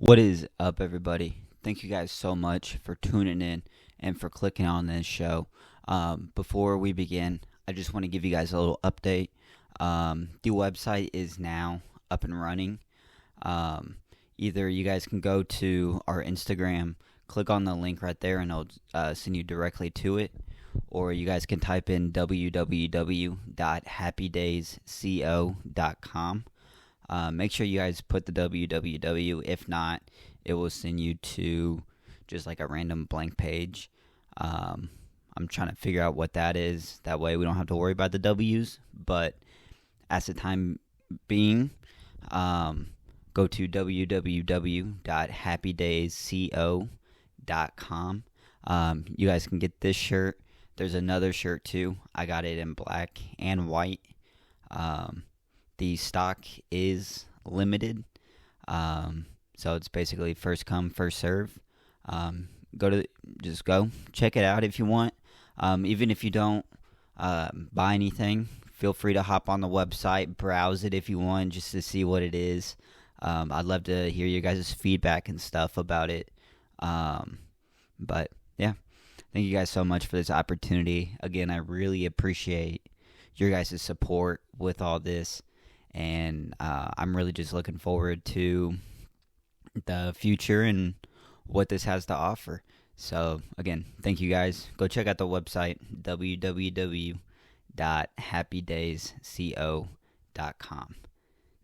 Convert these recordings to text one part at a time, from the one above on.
What is up, everybody? Thank you guys so much for tuning in and for clicking on this show. Before we begin, I just want to give you guys a little update. The website is now up and running. Either you guys can go to our Instagram, click on the link right there, and it'll send you directly to it. Or you guys can type in www.happydaysco.com. Make sure you guys put the www. If not, it will send you to just like a random blank page. I'm trying to figure out what that is. That way we don't have to worry about the W's. But as the time being, go to www.happydaysco.com. You guys can get this shirt. There's another shirt too. I got it in black and white. The stock is limited, so it's basically first come, first serve. Just go check it out if you want. Even if you don't buy anything, feel free to hop on the website, browse it if you want, just to see what it is. I'd love to hear your guys' feedback and stuff about it. But yeah, thank you guys so much for this opportunity. Again, I really appreciate your guys' support with all this. And I'm really just looking forward to the future and what this has to offer. So, again, thank you guys. Go check out the website, www.happydaysco.com.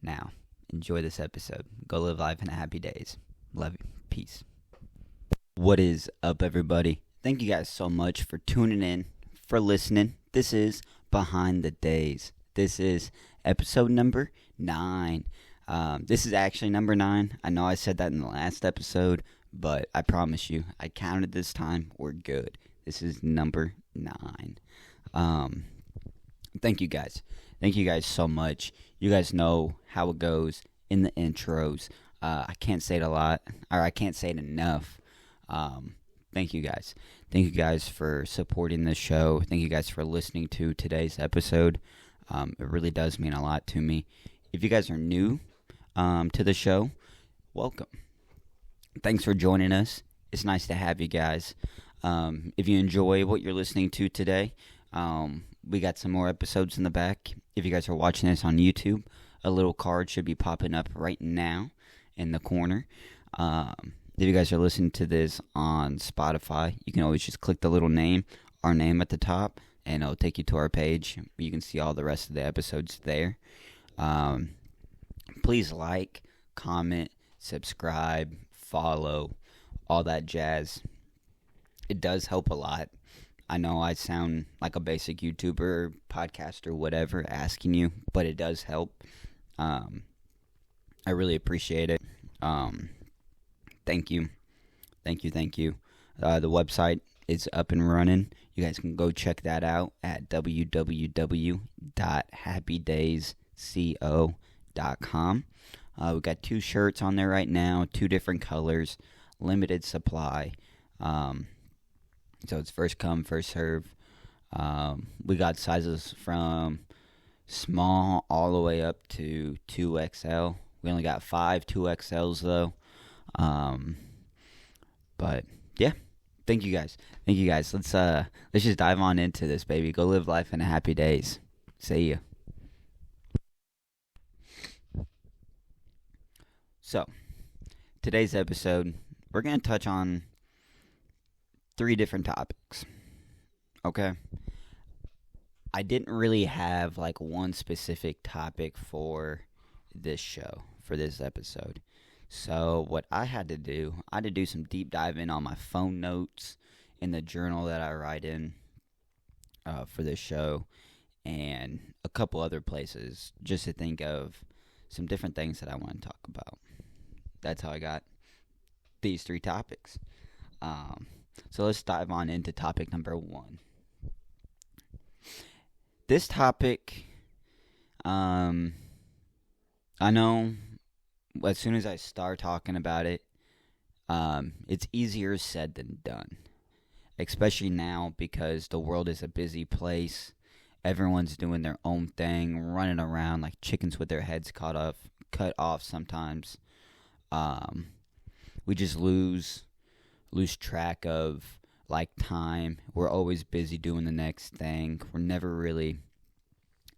Now, enjoy this episode. Go live life in happy days. Love you. Peace. What is up, everybody? Thank you guys so much for tuning in, for listening. This is Behind the Days. This is episode number 9. This is actually number 9. I know I said that in the last episode, but I promise you, I counted this time. We're good. This is number 9. Thank you guys. Thank you guys so much. You guys know how it goes in the intros. I can't say it a lot, or I can't say it enough. Thank you guys. Thank you guys for supporting this show. Thank you guys for listening to today's episode. It really does mean a lot to me. If you guys are new to the show, welcome. Thanks for joining us. It's nice to have you guys. If you enjoy what you're listening to today, we got some more episodes in the back. If you guys are watching this on YouTube, a little card should be popping up right now in the corner. If you guys are listening to this on Spotify, you can always just click the little name, our name at the top, and it'll take you to our page. You can see all the rest of the episodes there. Please like, comment, subscribe, follow, all that jazz. It does help a lot. I know I sound like a basic YouTuber, podcaster, whatever, asking you, but it does help. I really appreciate it. Thank you. Thank you. The website is up and running. You guys can go check that out at www.happydaysco.com. We got 2 shirts on there right now, 2 different colors, limited supply. So it's first come, first serve. We got sizes from small all the way up to 2XL. We only got 5 2XLs though. But yeah. Thank you guys. Let's just dive on into this, baby. Go live life in happy days. See ya. So, today's episode, we're going to touch on 3 different topics. Okay? I didn't really have like one specific topic for this show, for this episode. So what I had to do some deep diving on my phone notes in the journal that I write in for this show, and a couple other places just to think of some different things that I want to talk about. That's how I got these 3 topics. So let's dive on into topic number 1. This topic, I know as soon as I start talking about it, it's easier said than done. Especially now because the world is a busy place. Everyone's doing their own thing, running around like chickens with their heads cut off sometimes. we just lose track of like time. We're always busy doing the next thing. We're never really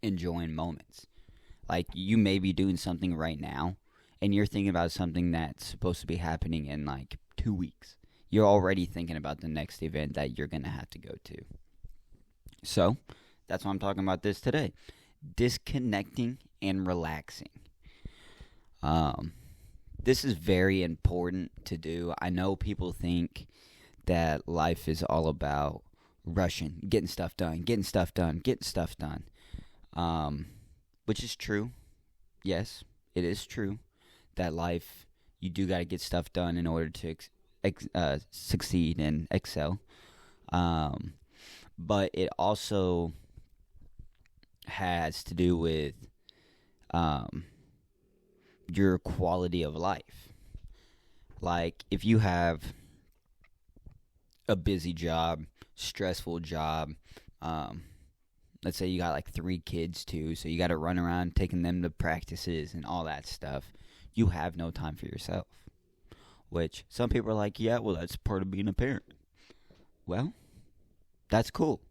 enjoying moments. Like, you may be doing something right now, and you're thinking about something that's supposed to be happening in like 2 weeks. You're already thinking about the next event that you're going to have to go to. So, that's why I'm talking about this today. Disconnecting and relaxing. This is very important to do. I know people think that life is all about rushing, getting stuff done, which is true. Yes, it is true that life, you do got to get stuff done in order to succeed and excel. But it also has to do with your quality of life. Like, if you have a busy job, stressful job, let's say you got like 3 kids too, so you got to run around taking them to practices and all that stuff, you have no time for yourself. Which some people are like, yeah, well, that's part of being a parent. Well, that's cool,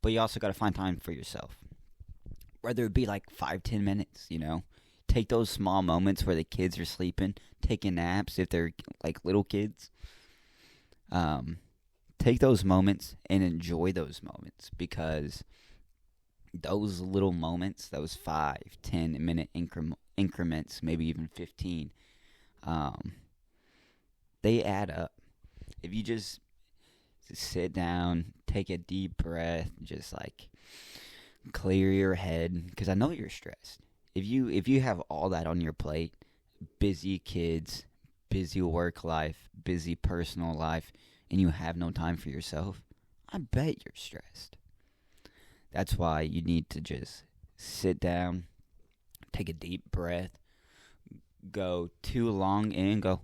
but you also got to find time for yourself. Whether it be like 5-10 minutes, take those small moments where the kids are sleeping, taking naps if they're like little kids. Take those moments and enjoy those moments, because those little moments, those 5-10 minute increments, maybe even 15, they add up. If you just sit down, take a deep breath, just like clear your head, because I know you're stressed. If you have all that on your plate, busy kids, busy work life, busy personal life, and you have no time for yourself, I bet you're stressed. That's why you need to just sit down, take a deep breath, go too long in, go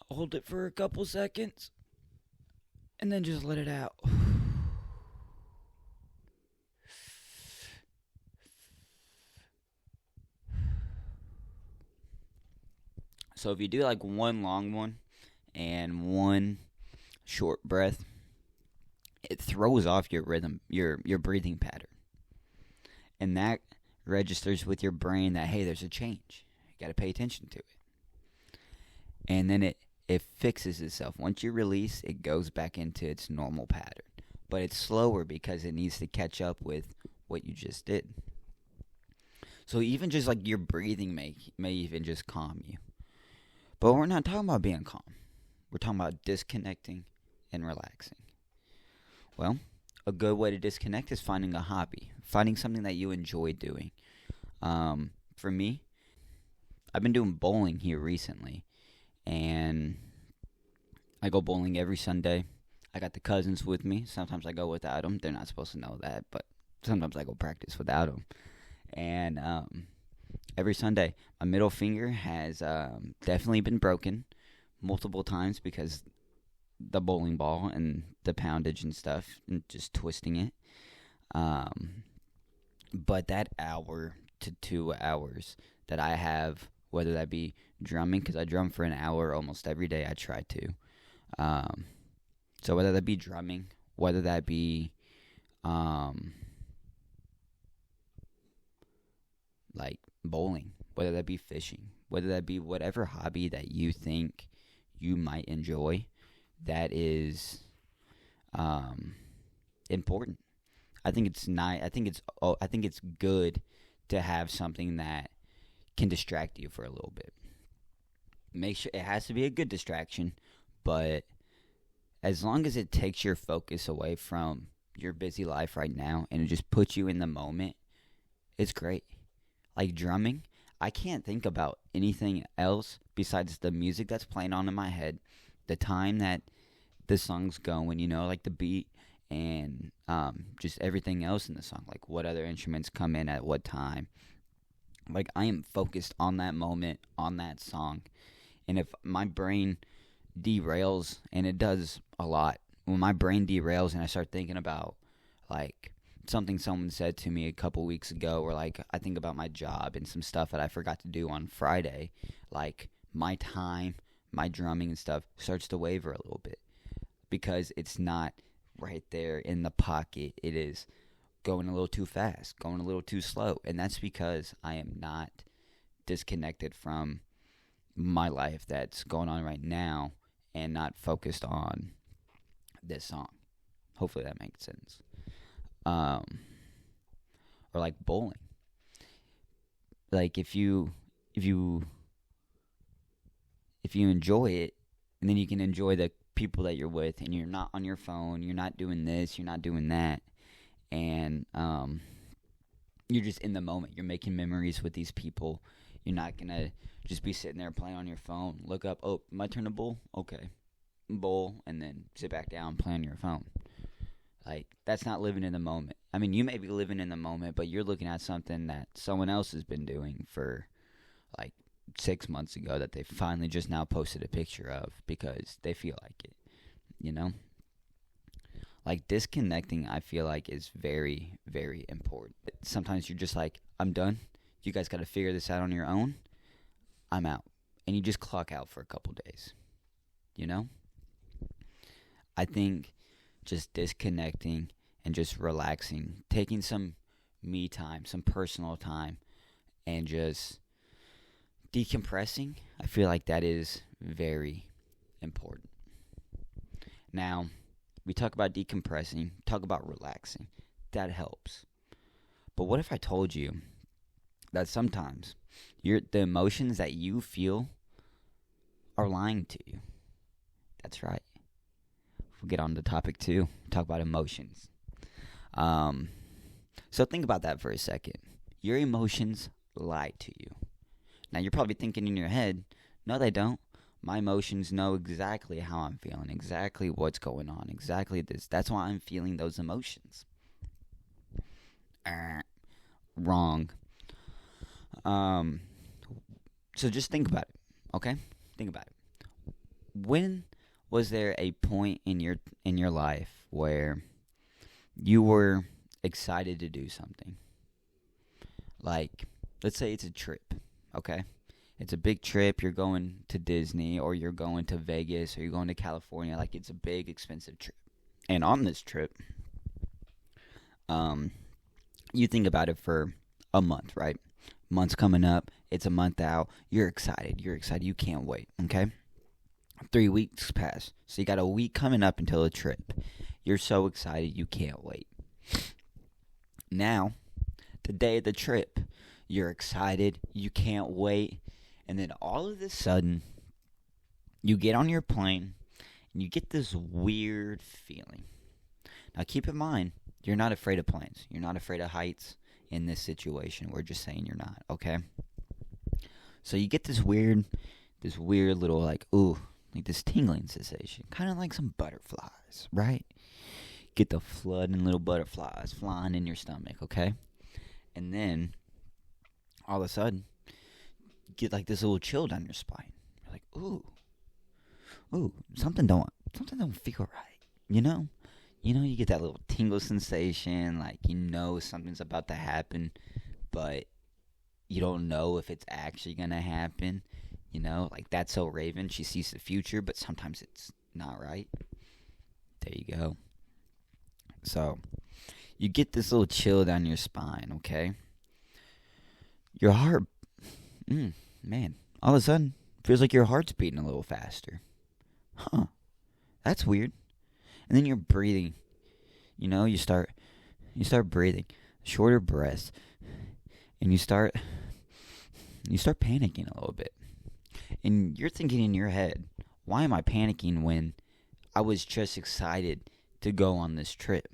hold it for a couple seconds, and then just let it out. So if you do like one long one and one short breath, it throws off your rhythm, your breathing pattern. And that registers with your brain that, hey, there's a change. You got to pay attention to it. And then it fixes itself. Once you release, it goes back into its normal pattern. But it's slower because it needs to catch up with what you just did. So even just like your breathing may even just calm you. But we're not talking about being calm. We're talking about disconnecting and relaxing. Well, a good way to disconnect is finding a hobby, finding something that you enjoy doing. For me, I've been doing bowling here recently, and I go bowling every Sunday. I got the cousins with me. Sometimes I go without them. They're not supposed to know that, but sometimes I go practice without them. And every Sunday, my middle finger has definitely been broken multiple times because the bowling ball and the poundage and stuff and just twisting it. But that hour to 2 hours that I have, whether that be drumming, because I drum for an hour almost every day, I try to. So whether that be drumming, whether that be like bowling, whether that be fishing, whether that be whatever hobby that you think you might enjoy, that is important. I think it's nice. I think it's good to have something that can distract you for a little bit. Make sure it has to be a good distraction, but as long as it takes your focus away from your busy life right now and it just puts you in the moment, it's great. Like drumming, I can't think about anything else besides the music that's playing on in my head, the time that the song's going, like the beat, and just everything else in the song, like what other instruments come in at what time. Like, I am focused on that moment, on that song. And if my brain derails, and it does a lot, when my brain derails and I start thinking about like something someone said to me a couple weeks ago, or like I think about my job and some stuff that I forgot to do on Friday, like my time, my drumming and stuff starts to waver a little bit because it's not right there in the pocket. It is going a little too fast, going a little too slow, and that's because I am not disconnected from my life that's going on right now and not focused on this song. Hopefully that makes sense. Or like bowling. Like if you enjoy it, and then you can enjoy the people that you're with, and you're not on your phone, you're not doing this, you're not doing that, and you're just in the moment. You're making memories with these people. You're not gonna just be sitting there playing on your phone. Look up, oh, my turn to bowl? Okay. Bowl, and then sit back down, play on your phone. Like, that's not living in the moment. I mean, you may be living in the moment, but you're looking at something that someone else has been doing for, like, 6 months ago that they finally just now posted a picture of because they feel like it, you know? Like, disconnecting, I feel like, is very, very important. Sometimes you're just like, I'm done. You guys got to figure this out on your own. I'm out. And you just clock out for a couple days, you know? I think just disconnecting and just relaxing, taking some me time, some personal time, and just decompressing, I feel like that is very important. Now, we talk about decompressing, talk about relaxing. That helps. But what if I told you that sometimes the emotions that you feel are lying to you? That's right. We'll get on to topic 2, talk about emotions. So think about that for a second. Your emotions lie to you. Now, you're probably thinking in your head, no, they don't. My emotions know exactly how I'm feeling, exactly what's going on, exactly this. That's why I'm feeling those emotions. Wrong. So just think about it, okay? Think about it. When was there a point in your life where you were excited to do something? Like, let's say it's a trip, okay? It's a big trip. You're going to Disney, or you're going to Vegas, or you're going to California. Like, it's a big, expensive trip. And on this trip, you think about it for a month, right? Month's coming up. It's a month out. You're excited. You can't wait, okay? 3 weeks pass. So you got a week coming up until the trip. You're so excited. You can't wait. Now, the day of the trip, you're excited. You can't wait. And then all of a sudden, you get on your plane, and you get this weird feeling. Now, keep in mind, you're not afraid of planes. You're not afraid of heights in this situation. We're just saying you're not, okay? So you get this weird little, like, ooh, like this tingling sensation. Kind of like some butterflies, right? Get the flooding little butterflies flying in your stomach, okay? And then, all of a sudden, get like this little chill down your spine. You're like, ooh, something don't feel right. You know, you get that little tingle sensation, like something's about to happen, but you don't know if it's actually gonna happen. Like That's So Raven, she sees the future, but sometimes it's not right. There you go. So you get this little chill down your spine, okay? Your heart, man, all of a sudden, feels like your heart's beating a little faster. Huh, that's weird. And then you're breathing. You start breathing, shorter breaths, and you start panicking a little bit. And you're thinking in your head, why am I panicking when I was just excited to go on this trip?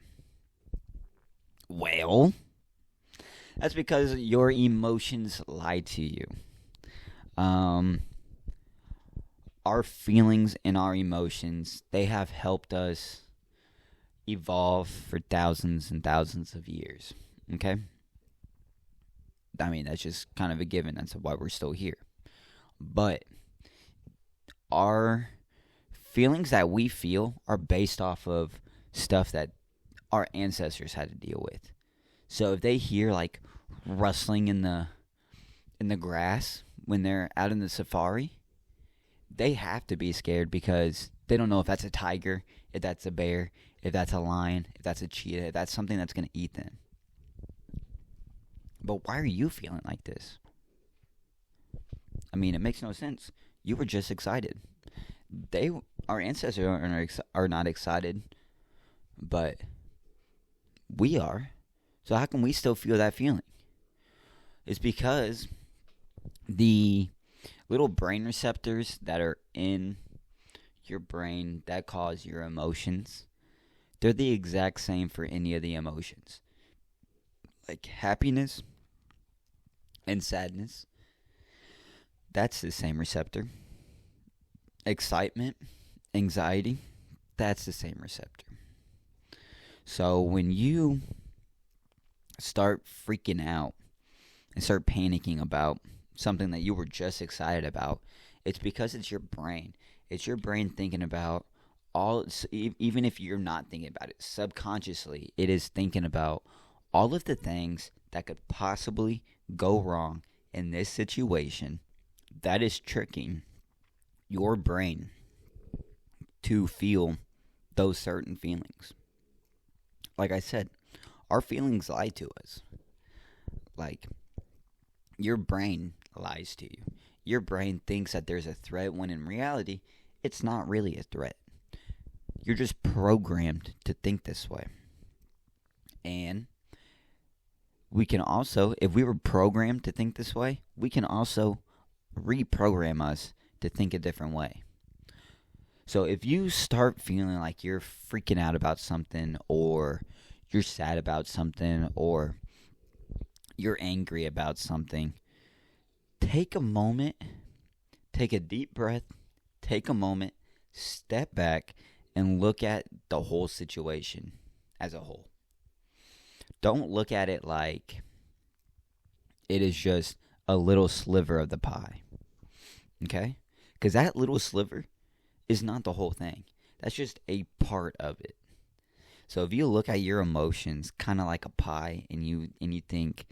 Well, that's because your emotions lie to you. Our feelings and our emotions, they have helped us evolve for thousands and thousands of years. Okay? I mean, that's just kind of a given. That's why we're still here. But our feelings that we feel are based off of stuff that our ancestors had to deal with. So if they hear like rustling in the grass when they're out in the safari, they have to be scared because they don't know if that's a tiger, if that's a bear, if that's a lion, if that's a cheetah, if that's something that's going to eat them. But why are you feeling like this? I mean, it makes no sense. You were just excited. Our ancestors are not excited, but we are. So how can we still feel that feeling? It's because the little brain receptors that are in your brain that cause your emotions, they're the exact same for any of the emotions. Like happiness and sadness, that's the same receptor. Excitement, anxiety, that's the same receptor. So when you start freaking out and start panicking about something that you were just excited about, it's because it's your brain. It's your brain thinking about even if you're not thinking about it, subconsciously, it is thinking about all of the things that could possibly go wrong in this situation that is tricking your brain to feel those certain feelings. Like I said, our feelings lie to us. Like, your brain lies to you. Your brain thinks that there's a threat when in reality, it's not really a threat. You're just programmed to think this way. And we can also, if we were programmed to think this way, we can also reprogram us to think a different way. So if you start feeling like you're freaking out about something, or you're sad about something, or you're angry about something, take a moment, take a deep breath, take a moment, step back, and look at the whole situation as a whole. Don't look at it like it is just a little sliver of the pie. Okay? Because that little sliver is not the whole thing. That's just a part of it. So if you look at your emotions kind of like a pie, and you think,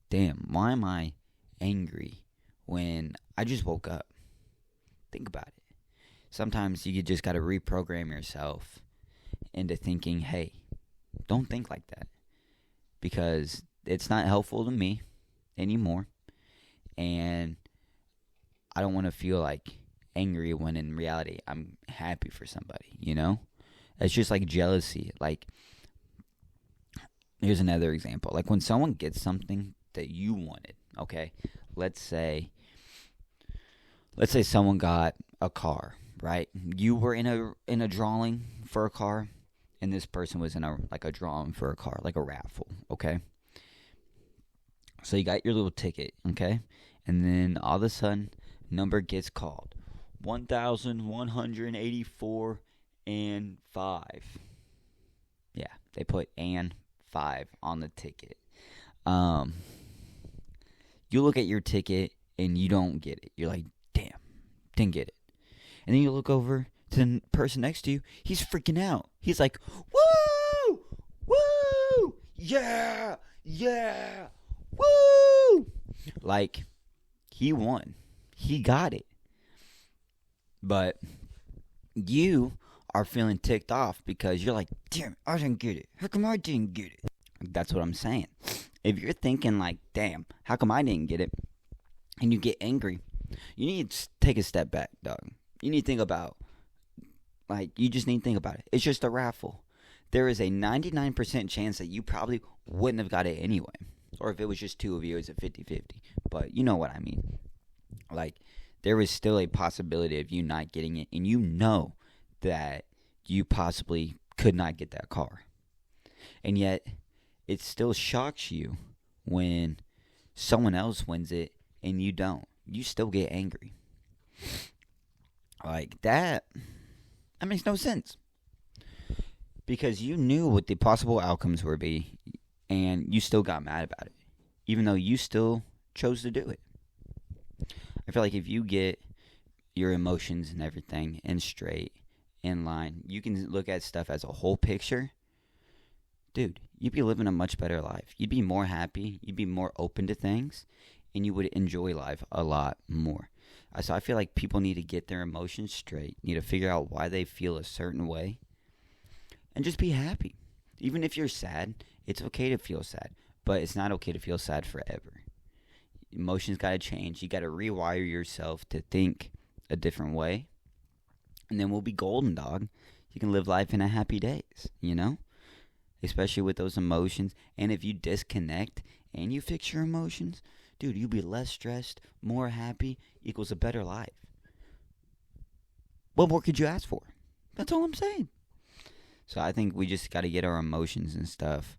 damn, why am I angry when I just woke up? Think about it. Sometimes you just got to reprogram yourself into thinking, hey, don't think like that, because it's not helpful to me anymore, and I don't want to feel like angry when in reality I'm happy for somebody, you know? It's just like jealousy. Like, here's another example. Like when someone gets something that you wanted, okay? Let's say someone got a car, right? You were in a drawing for a car, and this person was in a drawing for a car, like a raffle, okay? So you got your little ticket, okay? And then all of a sudden, number gets called. 1,184 and 5. Yeah, they put and 5 on the ticket. You look at your ticket and you don't get it. You're like, damn, didn't get it. And then you look over to the person next to you. He's freaking out. He's like, woo! Woo! Yeah! Yeah! Woo! Like, he won. He got it. But you are feeling ticked off because you're like, damn, I didn't get it. How come I didn't get it? That's what I'm saying. If you're thinking like, damn, how come I didn't get it? And you get angry, you need to take a step back, dog. You need to think about, you just need to think about it. It's just a raffle. There is a 99% chance that you probably wouldn't have got it anyway. Or if it was just two of you, it's a 50-50. But you know what I mean. Like, there is still a possibility of you not getting it, and you know that you possibly could not get that car. And yet, it still shocks you when someone else wins it and you don't. You still get angry. Like, that makes no sense. Because you knew what the possible outcomes would be, and you still got mad about it, even though you still chose to do it. I feel like if you get your emotions and everything in straight, in line, you can look at stuff as a whole picture dude, you'd be living a much better life. You'd be more happy. You'd be more open to things, and you would enjoy life a lot more. So I feel like people need to get their emotions straight, need to figure out why they feel a certain way, and just be happy. Even if you're sad, it's okay to feel sad, but it's not okay to feel sad forever. Emotions got to change. You got to rewire yourself to think a different way, and then we'll be golden, dog. You can live life in a happy days, especially with those emotions. And if you disconnect and you fix your emotions, dude, you'll be less stressed, more happy, equals a better life. What more could you ask for? That's all I'm saying. So I think we just got to get our emotions and stuff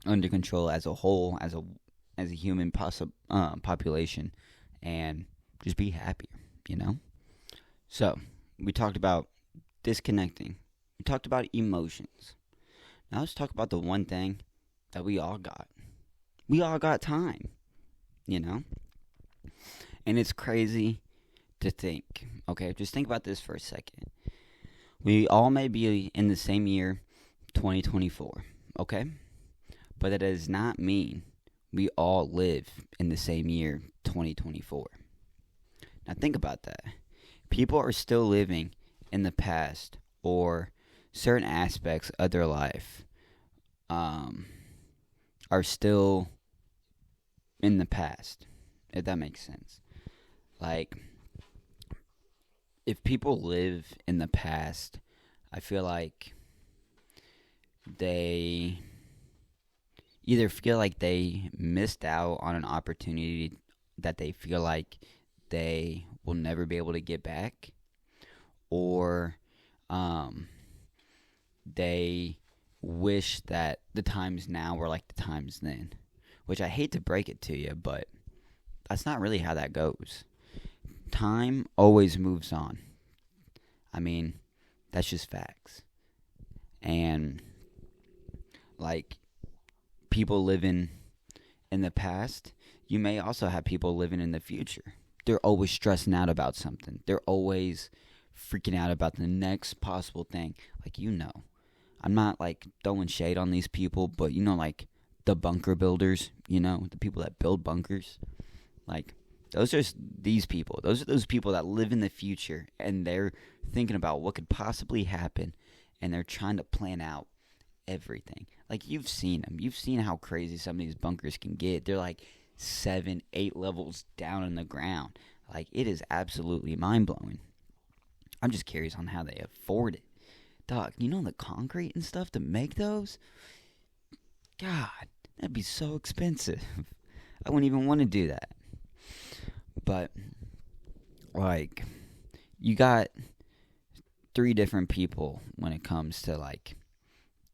under control as a whole, as a human population, and just be happier, So we talked about disconnecting. We talked about emotions. Now let's talk about the one thing that we all got. We all got time, And it's crazy to think. Okay, just think about this for a second. We all may be in the same year, 2024, okay? But that does not mean we all live in the same year, 2024. Now think about that. People are still living in the past, or certain aspects of their life are still in the past, if that makes sense. Like, if people live in the past, I feel like they either feel like they missed out on an opportunity that they feel like they will never be able to get back, or they wish that the times now were like the times then, which I hate to break it to you, but that's not really how that goes. Time always moves on. I mean, that's just facts. And like people living in the past, you may also have people living in the future. They're always stressing out about something. They're always freaking out about the next possible thing. Like, I'm not like throwing shade on these people, but like the bunker builders, the people that build bunkers. Like, those are these people. Those are those people that live in the future, and they're thinking about what could possibly happen, and they're trying to plan out everything. Like, you've seen them. You've seen how crazy some of these bunkers can get. They're like 7, 8 levels down in the ground. Like, it is absolutely mind-blowing. I'm just curious on how they afford it. Dog, the concrete and stuff to make those? God, that'd be so expensive. I wouldn't even want to do that. But, like, you got 3 different people when it comes to, like,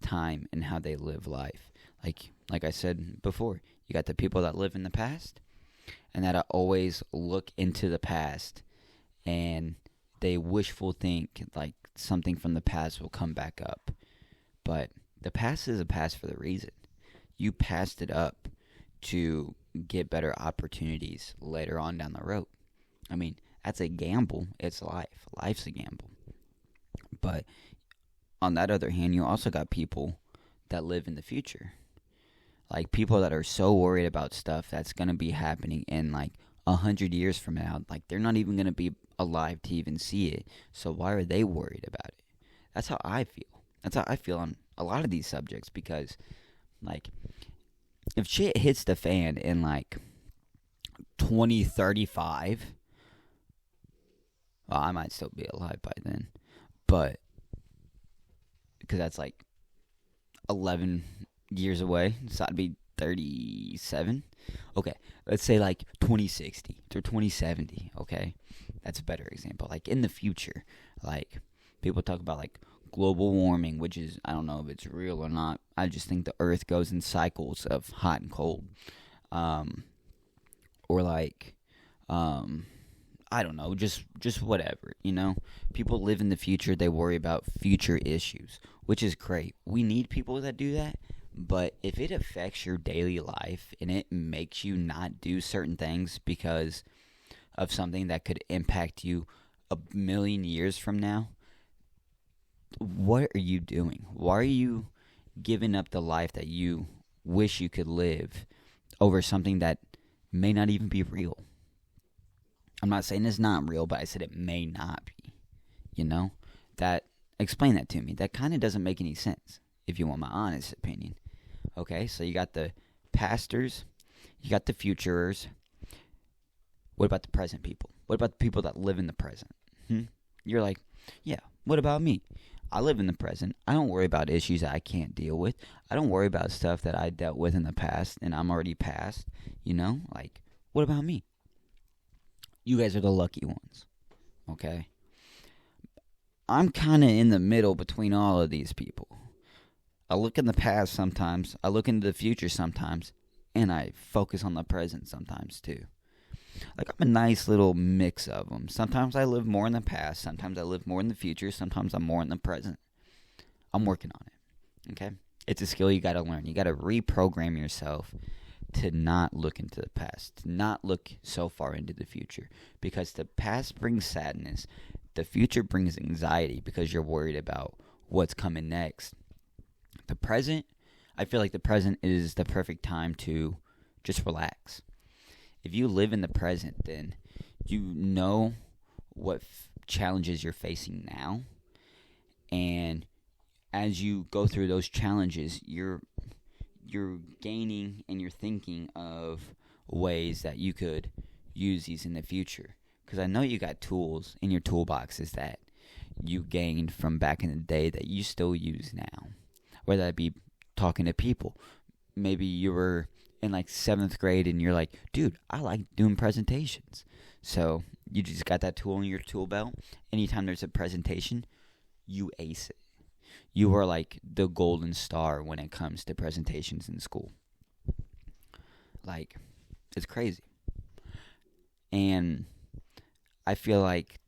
time and how they live life. Like I said before, you got the people that live in the past and that always look into the past and they wishful think like something from the past will come back up. But the past is a past for the reason. You passed it up to get better opportunities later on down the road. I mean, that's a gamble. It's life. Life's a gamble. But on that other hand, you also got people that live in the future. Like, people that are so worried about stuff that's going to be happening in, like, 100 years from now. Like, they're not even going to be alive to even see it. So why are they worried about it? That's how I feel. That's how I feel on a lot of these subjects. Because, like, if shit hits the fan in, like, 2035, well, I might still be alive by then. But, because that's, like, 11 years away, so I'd be 37. Okay, let's say like 2060 or 2070. Okay, that's a better example. Like, in the future, like, people talk about like global warming, which is, I don't know if it's real or not. I just think the earth goes in cycles of hot and cold. Or like, I don't know, just whatever, People live in the future, they worry about future issues, which is great. We need people that do that. But if it affects your daily life and it makes you not do certain things because of something that could impact you a million years from now, what are you doing? Why are you giving up the life that you wish you could live over something that may not even be real. I'm not saying it's not real, but I said it may not be. Explain that to me. That kind of doesn't make any sense, if you want my honest opinion. Okay, so you got the pastors, you got the futurers. What about the present people? What about the people that live in the present? You're like, yeah, what about me? I live in the present. I don't worry about issues that I can't deal with. I don't worry about stuff that I dealt with in the past and I'm already past. Like, what about me? You guys are the lucky ones. Okay? I'm kind of in the middle between all of these people. I look in the past sometimes, I look into the future sometimes, and I focus on the present sometimes too. Like, I'm a nice little mix of them. Sometimes I live more in the past, sometimes I live more in the future, sometimes I'm more in the present. I'm working on it, okay? It's a skill you got to learn. You got to reprogram yourself to not look into the past, to not look so far into the future, because the past brings sadness. The future brings anxiety because you're worried about what's coming next. The present, I feel like the present is the perfect time to just relax. If you live in the present, then you know what challenges you're facing now. And as you go through those challenges, you're gaining and you're thinking of ways that you could use these in the future. Because I know you got tools in your toolboxes that you gained from back in the day that you still use now. Whether that be talking to people. Maybe you were in like 7th grade and you're like, dude, I like doing presentations. So you just got that tool in your tool belt. Anytime there's a presentation, you ace it. You are like the golden star when it comes to presentations in school. Like, it's crazy. And I feel like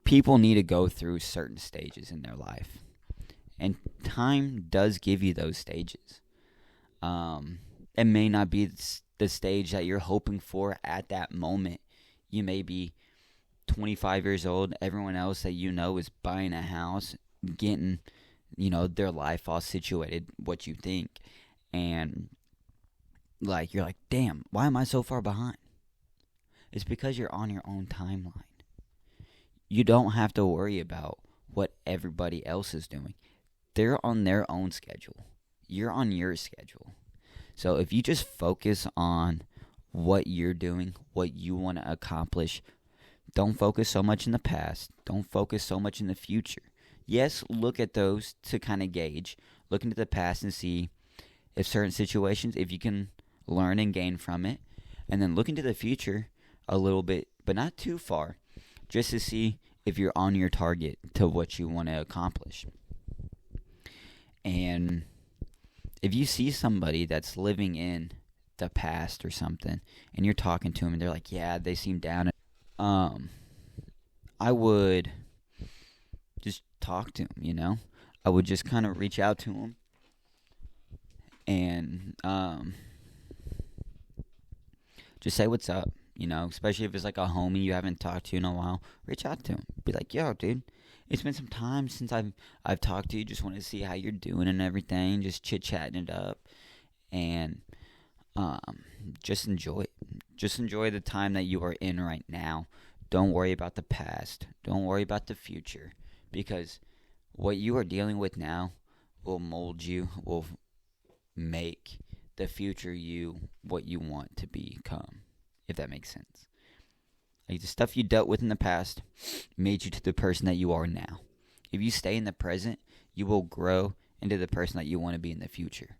people need to go through certain stages in their life. And time does give you those stages. It may not be the stage that you're hoping for at that moment. You may be 25 years old. Everyone else that you know is buying a house, getting, their life all situated, what you think. And, like, you're like, damn, why am I so far behind? It's because you're on your own timeline. You don't have to worry about what everybody else is doing. They're on their own schedule. You're on your schedule. So if you just focus on what you're doing, what you want to accomplish, don't focus so much in the past. Don't focus so much in the future. Yes, look at those to kind of gauge. Look into the past and see if certain situations, if you can learn and gain from it. And then look into the future a little bit, but not too far, just to see if you're on your target to what you want to accomplish. And if you see somebody that's living in the past or something, and you're talking to them, and they're like, yeah, they seem down, I would just talk to them, I would just kind of reach out to them, and just say what's up, especially if it's like a homie you haven't talked to in a while. Reach out to him. Be like, yo, dude, it's been some time since I've talked to you. Just want to see how you're doing and everything. Just chit-chatting it up. And just enjoy it. Just enjoy the time that you are in right now. Don't worry about the past. Don't worry about the future. Because what you are dealing with now will mold you, will make the future you what you want to become, if that makes sense. Like, the stuff you dealt with in the past made you to the person that you are now. If you stay in the present, you will grow into the person that you want to be in the future.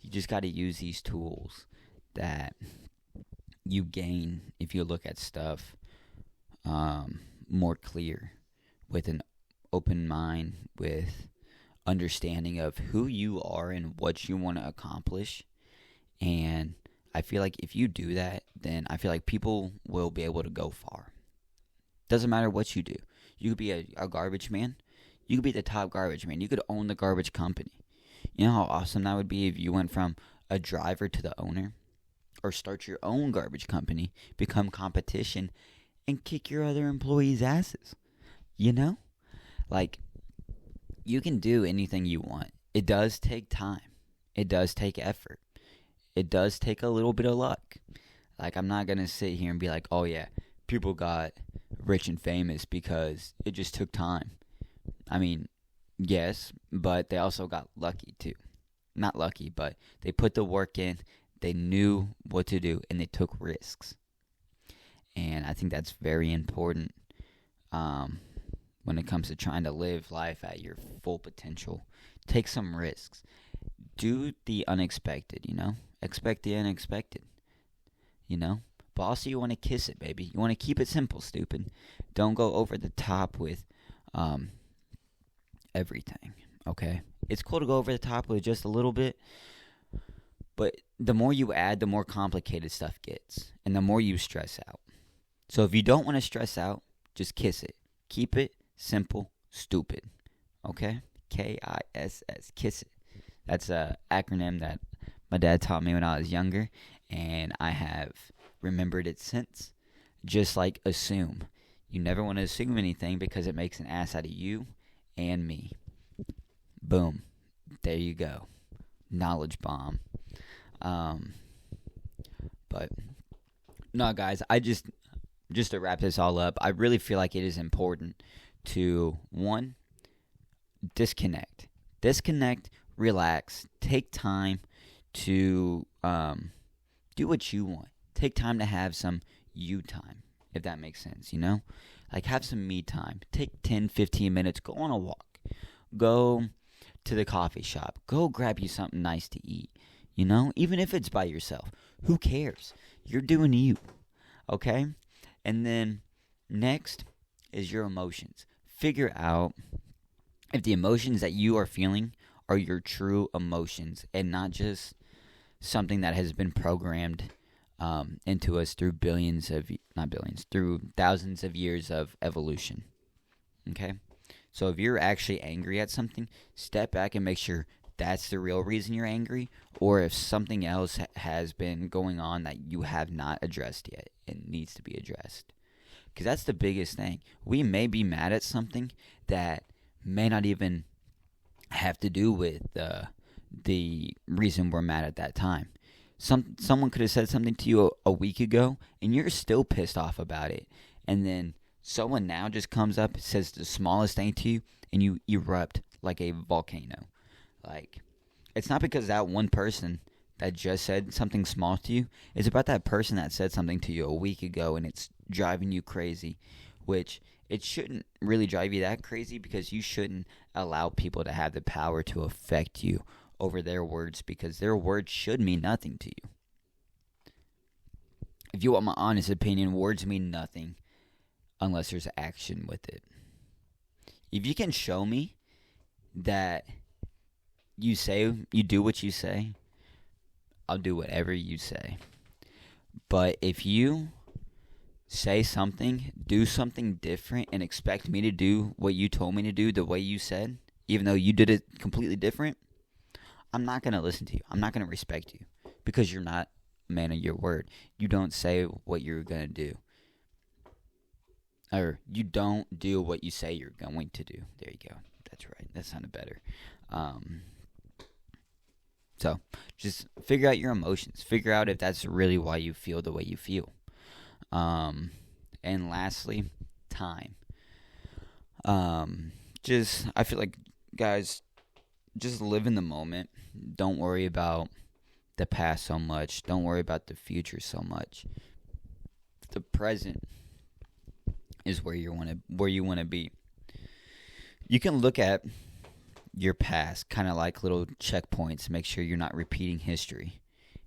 You just got to use these tools that you gain if you look at stuff more clear, with an open mind, with understanding of who you are and what you want to accomplish. And I feel like if you do that, then I feel like people will be able to go far. Doesn't matter what you do. You could be a garbage man. You could be the top garbage man. You could own the garbage company. You know how awesome that would be if you went from a driver to the owner? Or start your own garbage company, become competition, and kick your other employees' asses. Like, you can do anything you want. It does take time. It does take effort. It does take a little bit of luck. Like, I'm not going to sit here and be like, oh yeah, people got rich and famous because it just took time. I mean, yes, but they also got lucky too. Not lucky, but they put the work in, they knew what to do, and they took risks. And I think that's very important when it comes to trying to live life at your full potential. Take some risks. Do the unexpected, Expect the unexpected, But also you want to kiss it, baby. You want to keep it simple, stupid. Don't go over the top with everything, okay? It's cool to go over the top with just a little bit, but the more you add, the more complicated stuff gets, and the more you stress out. So if you don't want to stress out, just kiss it. Keep it simple, stupid, okay? KISS, kiss it. That's an acronym that my dad taught me when I was younger, and I have remembered it since. Just like assume. You never want to assume anything because it makes an ass out of you and me. Boom. There you go. Knowledge bomb. But no, guys, I just to wrap this all up, I really feel like it is important to, one, disconnect, relax, take time to do what you want. Take time to have some you time, if that makes sense, Like, have some me time. Take 10, 15 minutes, go on a walk. Go to the coffee shop. Go grab you something nice to eat, Even if it's by yourself. Who cares? You're doing you, okay? And then next is your emotions. Figure out if the emotions that you are feeling are your true emotions and not just something that has been programmed into us through through thousands of years of evolution. Okay? So if you're actually angry at something, step back and make sure that's the real reason you're angry, or if something else has been going on that you have not addressed yet and needs to be addressed. Because that's the biggest thing. We may be mad at something that may not even have to do with the reason we're mad at that time. Someone could have said something to you a week ago, and you're still pissed off about it. And then someone now just comes up, says the smallest thing to you, and you erupt like a volcano. Like, it's not because that one person that just said something small to you. It's about that person that said something to you a week ago, and it's driving you crazy, which it shouldn't really drive you that crazy, because you shouldn't allow people to have the power to affect you over their words, because their words should mean nothing to you. If you want my honest opinion, words mean nothing unless there's action with it. If you can show me that you do what you say, I'll do whatever you say. But if you say something, do something different, and expect me to do what you told me to do the way you said, even though you did it completely different, I'm not going to listen to you. I'm not going to respect you, because you're not a man of your word. You don't say what you're going to do. Or you don't do what you say you're going to do. There you go. That's right. That sounded better. So just figure out your emotions. Figure out if that's really why you feel the way you feel. And lastly, time. I feel like, guys, just live in the moment. Don't worry about the past so much. Don't worry about the future so much. The present is where you want to be. You can look at your past kind of like little checkpoints, make sure you're not repeating history.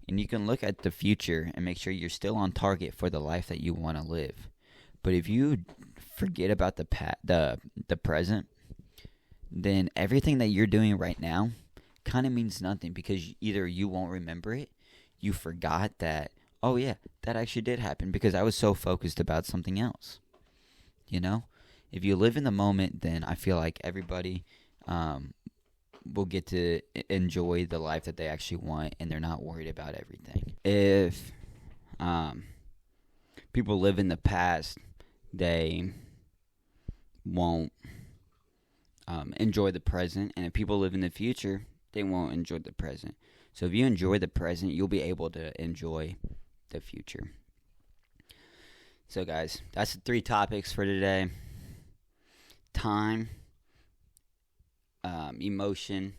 And you can look at the future and make sure you're still on target for the life that you want to live. But if you forget about the present, then everything that you're doing right now kind of means nothing, because either you won't remember it, you forgot that, oh yeah, that actually did happen because I was so focused about something else. If you live in the moment, then I feel like everybody will get to enjoy the life that they actually want, and they're not worried about everything. If people live in the past, they won't enjoy the present. And if people live in the future, they won't enjoy the present. So if you enjoy the present, you'll be able to enjoy the future. So guys, that's the 3 topics for today. Time, emotion,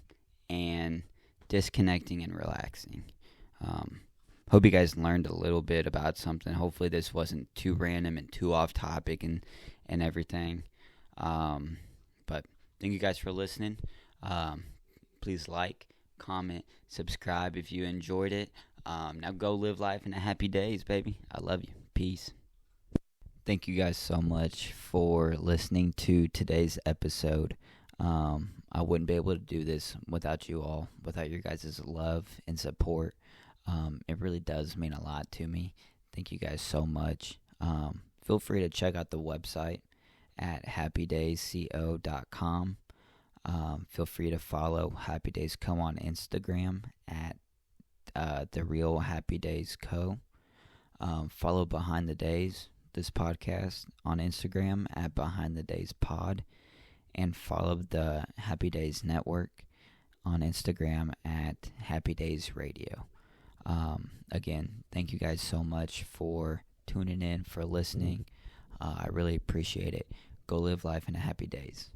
and disconnecting and relaxing. Hope you guys learned a little bit about something. Hopefully this wasn't too random and too off topic and everything. But thank you guys for listening. Please like, comment, subscribe if you enjoyed it. Now go live life in a happy days, baby. I love you. Peace. Thank you guys so much for listening to today's episode. I wouldn't be able to do this without you all, without your guys' love and support. It really does mean a lot to me. Thank you guys so much. Feel free to check out the website at happydaysco.com. Feel free to follow Happy Days Co on Instagram at The Real Happy Days Co. Follow Behind the Days, this podcast, on Instagram at Behind the Days Pod. And follow the Happy Days Network on Instagram at Happy Days Radio. Again, thank you guys so much for tuning in, for listening. I really appreciate it. Go live life in a happy days.